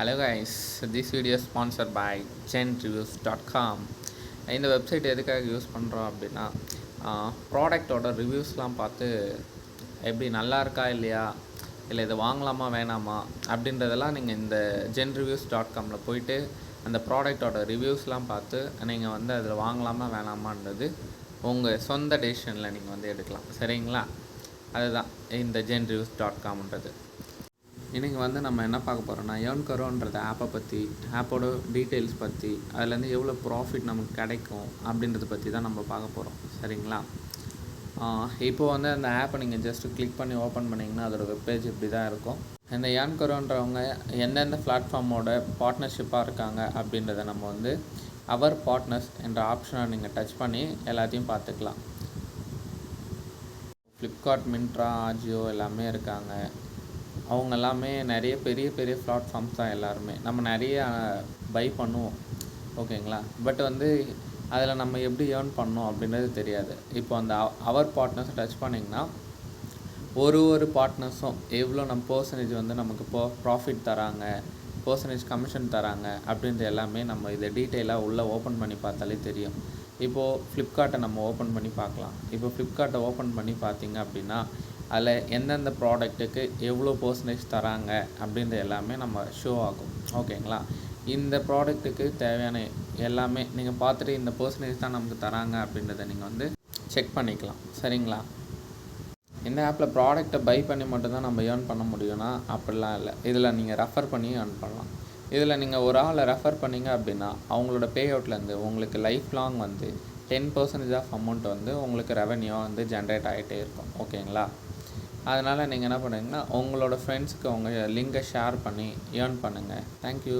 Hello guys, this video is sponsored by genreviews.com. இந்த website எதுக்காக use பண்ணுறோம் அப்படின்னா ப்ராடக்டோட ரிவ்யூஸ்லாம் பார்த்து எப்படி நல்லா இருக்கா இல்லையா, இல்லை இதை வாங்கலாமா வேணாமா அப்படின்றதெல்லாம் நீங்கள் இந்த genreviews.comல போயிட்டு அந்த ப்ராடக்டோட ரிவ்யூஸ்லாம் பார்த்து நீங்கள் வந்து அதில் வாங்கலாமா வேணாமான்றது உங்கள் சொந்த டெசிஷனில் நீங்கள் வந்து எடுக்கலாம். சரிங்களா? அதுதான் இந்த genreviews.comன்றது. இன்றைக்கி வந்து நம்ம என்ன பார்க்க போகிறோம்னா ஏர்ன்கரோன்ற ஆப்பை பற்றி, ஆப்போட டீட்டெயில்ஸ் பற்றி, அதுலேருந்து எவ்வளோ ப்ராஃபிட் நமக்கு கிடைக்கும் அப்படின்றத பற்றி தான் நம்ம பார்க்க போகிறோம். சரிங்களா? இப்போது வந்து அந்த ஆப்பை நீங்கள் ஜஸ்ட்டு கிளிக் பண்ணி ஓப்பன் பண்ணிங்கன்னா அதோட வெப்பேஜ் இப்படி தான் இருக்கும். இந்த ஏர்ன்கரோன்றவங்க எந்தெந்த பிளாட்ஃபார்மோட பார்ட்னர்ஷிப்பாக இருக்காங்க அப்படின்றத நம்ம வந்து அவர் பார்ட்னர்ஸ் என்ற ஆப்ஷனை நீங்கள் டச் பண்ணி எல்லாத்தையும் பார்த்துக்கலாம். ஃப்ளிப்கார்ட், மின்ட்ரா, ஆஜியோ எல்லாமே இருக்காங்க. அவங்க எல்லாமே நிறைய பெரிய பெரிய பிளாட்ஃபார்ம்ஸ் தான். எல்லாருமே நம்ம நிறைய பை பண்ணுவோம், ஓகேங்களா? பட் வந்து அதில் நம்ம எப்படி ஏர்ன் பண்ணோம் அப்படின்றது தெரியாது. இப்போ அந்த அவர் பார்ட்னர்ஸை டச் பண்ணிங்கன்னா ஒரு பார்ட்னர்ஸும் எவ்வளோ நம்ம பர்சன்டேஜ் வந்து நமக்கு ப்ராஃபிட் தராங்க, பர்சன்டேஜ் கமிஷன் தராங்க அப்படின்றது எல்லாமே நம்ம இதை டீட்டெயிலாக உள்ளே ஓப்பன் பண்ணி பார்த்தாலே தெரியும். இப்போது ஃப்ளிப்கார்ட்டை நம்ம ஓப்பன் பண்ணி பார்க்கலாம். இப்போ ஃப்ளிப்கார்ட்டை ஓப்பன் பண்ணி பார்த்திங்க அப்படின்னா அதில் எந்தெந்த ப்ராடக்ட்டுக்கு எவ்வளோ பர்சன்டேஜ் தராங்க அப்படின்ற எல்லாமே நம்ம ஷோ ஆகும், ஓகேங்களா? இந்த ப்ராடக்ட்டுக்கு தேவையான எல்லாமே நீங்கள் பார்த்துட்டு இந்த பர்சன்டேஜ் தான் நமக்கு தராங்க அப்படின்றத நீங்கள் வந்து செக் பண்ணிக்கலாம். சரிங்களா? இந்த ஆப்பில் ப்ராடக்டை பை பண்ணி மட்டும்தான் நம்ம ஏர்ன் பண்ண முடியும்னா அப்படிலாம் இல்லை. இதில் நீங்கள் ரெஃபர் பண்ணி ஏர்ன் பண்ணலாம். இதில் நீங்கள் ஒரு ஆளை ரெஃபர் பண்ணிங்க அப்படின்னா அவங்களோட பே அவுட்லேருந்து உங்களுக்கு லைஃப் லாங் வந்து 10% ஆஃப் அமௌண்ட் வந்து உங்களுக்கு ரெவென்யூ வந்து ஜென்ரேட் ஆகிட்டே இருக்கும், ஓகேங்களா? அதனால் நீங்கள் என்ன பண்ணுறீங்கன்னா உங்களோட ஃப்ரெண்ட்ஸுக்கு உங்கள் லிங்கை ஷேர் பண்ணி ஏர்ன் பண்ணுங்கள். தேங்க்யூ.